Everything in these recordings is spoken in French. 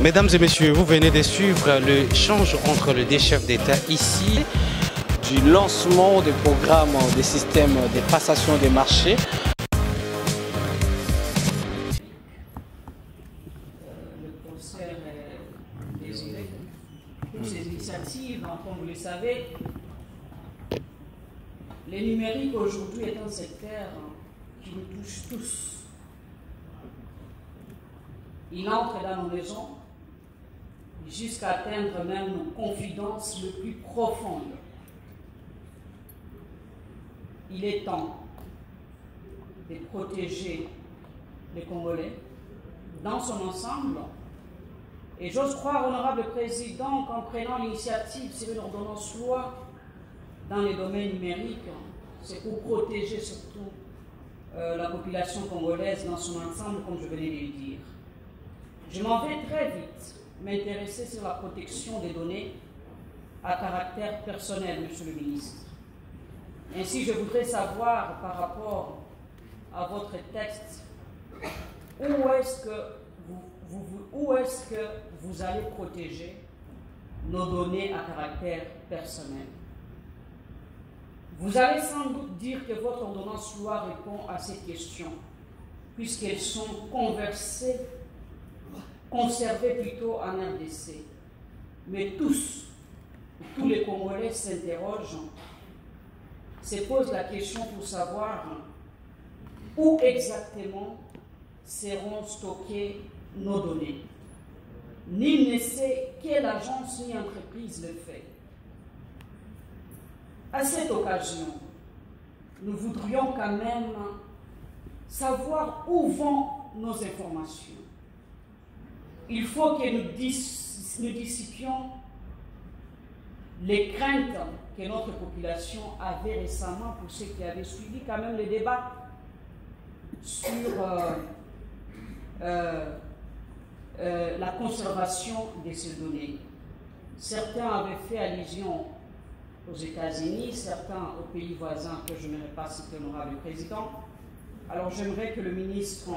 Mesdames et messieurs, vous venez de suivre l'échange entre les deux chefs d'État ici. Du lancement des programmes des systèmes de passation des marchés. Le concert est désolé pour ces initiatives, comme vous le savez. Le numérique aujourd'hui est un secteur qui nous touche tous. Il entre dans nos maisons jusqu'à atteindre même nos confidences les plus profondes. Il est temps de protéger les Congolais dans son ensemble. Et j'ose croire, honorable président, qu'en prenant l'initiative sur une ordonnance loi dans les domaines numériques, c'est pour protéger surtout la population congolaise dans son ensemble, comme je venais de le dire. Je m'en vais très vite m'intéresser sur la protection des données à caractère personnel, monsieur le ministre. Ainsi, je voudrais savoir, par rapport à votre texte, où est-ce que vous allez protéger nos données à caractère personnel. Vous allez sans doute dire que votre ordonnance loi répond à cette question, puisqu'elles sont conservées plutôt en RDC. Mais tous les Congolais s'interrogent, se posent la question pour savoir où exactement seront stockées nos données. Nul ne sait quelle agence ni entreprise le fait. À cette occasion, nous voudrions quand même savoir où vont nos informations. Il faut que nous dissipions les craintes que notre population avait récemment, pour ceux qui avaient suivi quand même le débat sur la conservation de ces données. Certains avaient fait allusion aux États-Unis, certains aux pays voisins que je n'aurais pas cité, honorable président. Alors j'aimerais que le ministre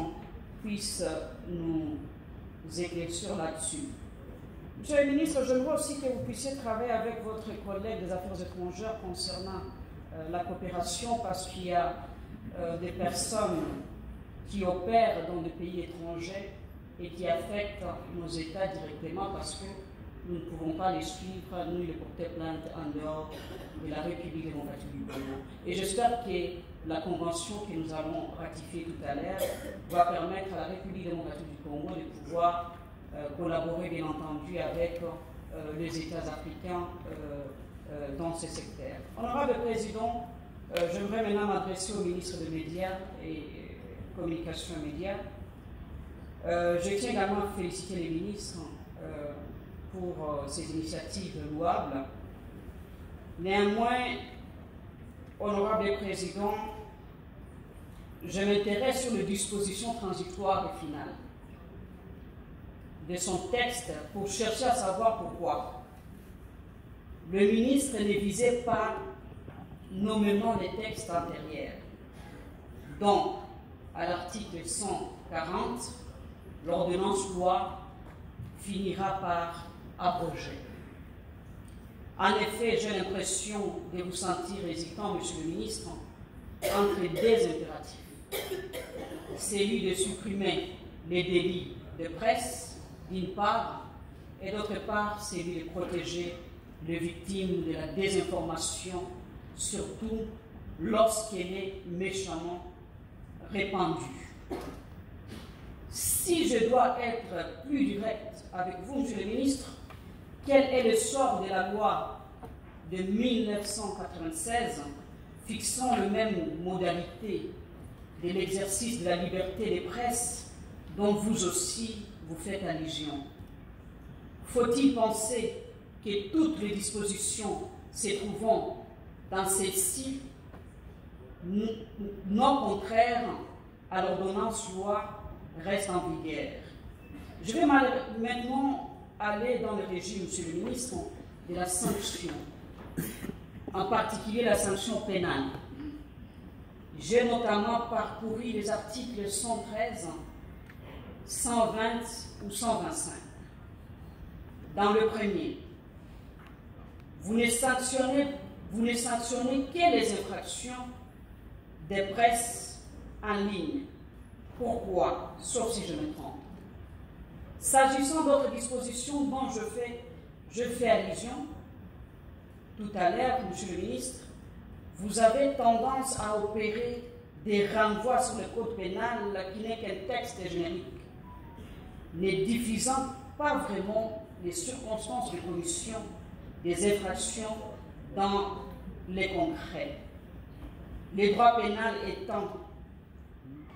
puisse nous éclaircir là-dessus. Monsieur le ministre, j'aimerais aussi que vous puissiez travailler avec votre collègue des Affaires étrangères concernant la coopération, parce qu'il y a des personnes qui opèrent dans des pays étrangers et qui affectent nos États directement, parce que nous ne pouvons pas les suivre, nous les porter plainte en dehors de la République démocratique du Congo. Et j'espère que la convention que nous allons ratifier tout à l'heure va permettre à la République démocratique du Congo de pouvoir collaborer bien entendu avec les États africains dans ce secteur. Honorable Président, j'aimerais maintenant m'adresser au ministre des Médias et Communication et Médias. Je tiens également à féliciter les ministres pour ces initiatives louables. Néanmoins, honorable Président, je m'intéresse sur les dispositions transitoires et finales de son texte pour chercher à savoir pourquoi le ministre ne visait pas nommément les textes antérieurs. Donc, à l'article 140, l'ordonnance loi finira par abroger. En effet, j'ai l'impression de vous sentir hésitant, monsieur le ministre, entre deux impératifs. Celui de supprimer les délits de presse, d'une part, et d'autre part, celui de protéger les victimes de la désinformation, surtout lorsqu'elle est méchamment répandue. Si je dois être plus direct avec vous, monsieur le ministre, quel est le sort de la loi de 1996 fixant les mêmes modalités de l'exercice de la liberté de presse dont vous aussi vous faites allusion? Faut-il penser que toutes les dispositions se trouvant dans celle-ci, non contraires à l'ordonnance loi, restent en vigueur? Je vais maintenant aller dans le régime, monsieur le ministre, de la sanction, en particulier la sanction pénale. J'ai notamment parcouru les articles 113, 120 ou 125. Dans le premier, vous ne sanctionnez que les infractions des presses en ligne. Pourquoi? Sauf si je me trompe. S'agissant d'autres dispositions dont je fais allusion, tout à l'heure, Monsieur le ministre, vous avez tendance à opérer des renvois sur le code pénal qui n'est qu'un texte générique, ne diffusant pas vraiment les circonstances de commission des infractions dans les concrets. Le droit pénal étant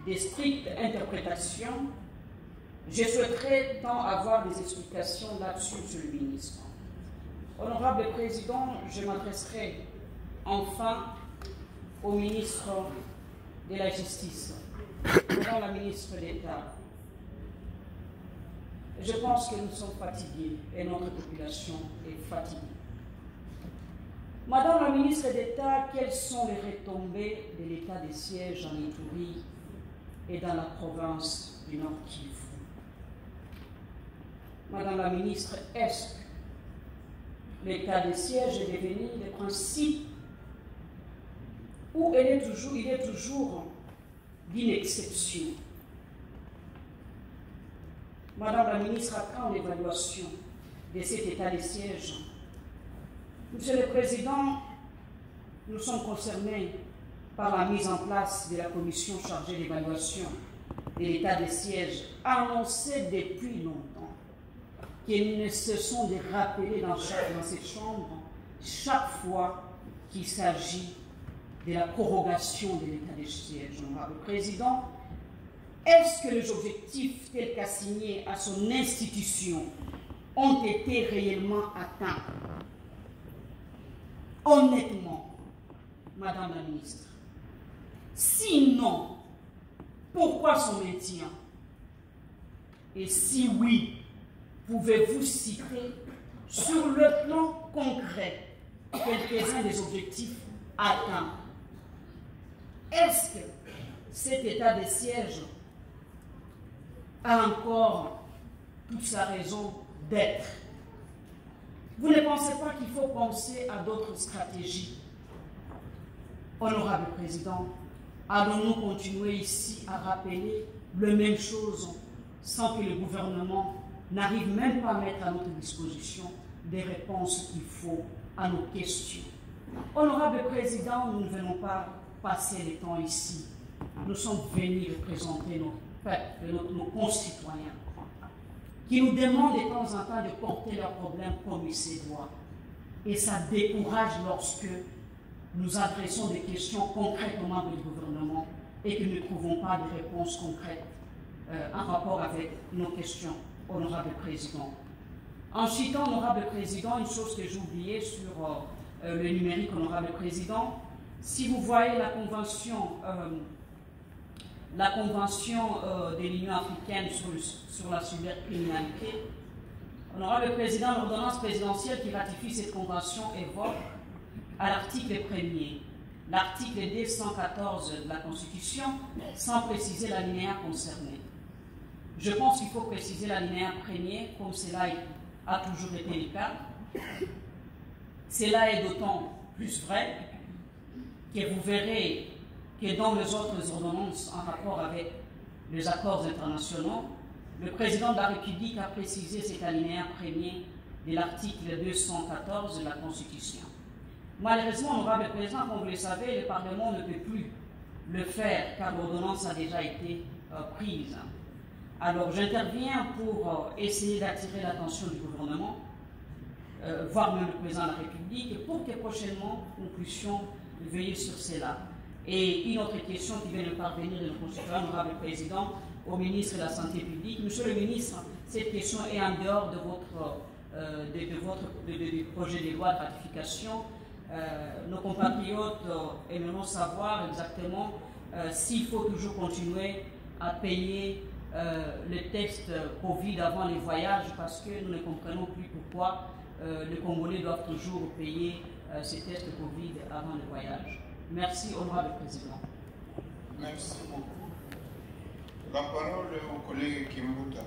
des strictes interprétations, je souhaiterais tant avoir des explications là-dessus, Monsieur le ministre. Honorable Président, je m'adresserai enfin au ministre de la Justice, Madame la ministre d'État. Je pense que nous sommes fatigués et notre population est fatiguée. Madame la ministre d'État, quelles sont les retombées de l'état de siège en Ituri et dans la province du Nord Kivu? Madame la ministre, est-ce que l'état de siège est devenu le principe ou il est toujours d'une exception? Madame la ministre, à quand l'évaluation de cet état de siège? Monsieur le Président, nous sommes concernés par la mise en place de la commission chargée d'évaluation de l'état de siège, annoncée depuis longtemps, qu'ils ne se sont de rappeler dans cette chambre chaque fois qu'il s'agit de la prorogation de l'état de siège. Honorable Président, est-ce que les objectifs tels qu'assignés à son institution ont été réellement atteints? Honnêtement, Madame la ministre, sinon, pourquoi son maintien? Et si oui, pouvez-vous citer sur le plan concret quelques-uns des objectifs atteints? Est-ce que cet état de siège a encore toute sa raison d'être? Vous ne pensez pas qu'il faut penser à d'autres stratégies? Honorable Président, allons-nous continuer ici à rappeler les mêmes choses sans que le gouvernement n'arrive même pas à mettre à notre disposition des réponses qu'il faut à nos questions? Honorable Président, nous ne venons pas passer le temps ici. Nous sommes venus représenter nos peuples, nos concitoyens, qui nous demandent de temps en temps de porter leurs problèmes comme il se doit. Et ça décourage lorsque nous adressons des questions concrètes aux membres du gouvernement et que nous ne trouvons pas de réponses concrètes en rapport avec nos questions, Honorable Président. Ensuite, Honorable Président, une chose que j'ai oubliée sur le numérique, Honorable Président, si vous voyez la convention de l'Union africaine sur la cybercriminalité, Honorable Président, l'ordonnance présidentielle qui ratifie cette convention évoque à l'article 1er, l'article 214 de la Constitution, sans préciser l'alinéa concerné. Je pense qu'il faut préciser l'alinéa 1er, comme cela a toujours été le cas. Cela est d'autant plus vrai que vous verrez que dans les autres ordonnances en rapport avec les accords internationaux, le président de la République a précisé cet alinéa 1er de l'article 214 de la Constitution. Malheureusement, Honorable Président, comme vous le savez, le Parlement ne peut plus le faire car l'ordonnance a déjà été prise. Alors j'interviens pour essayer d'attirer l'attention du gouvernement, voire même le président de la République, pour que prochainement nous puissions veiller sur cela. Et une autre question qui vient de parvenir de nos concitoyens, Honorable Président, au ministre de la Santé publique. Monsieur le ministre, cette question est en dehors de votre projet de loi de ratification. Nos compatriotes aimeront savoir exactement s'il faut toujours continuer à payer les tests Covid avant les voyages, parce que nous ne comprenons plus pourquoi les Congolais doivent toujours payer ces tests Covid avant le voyage. Merci, Honorable Président. Merci beaucoup. La parole est au collègue Kimbuta.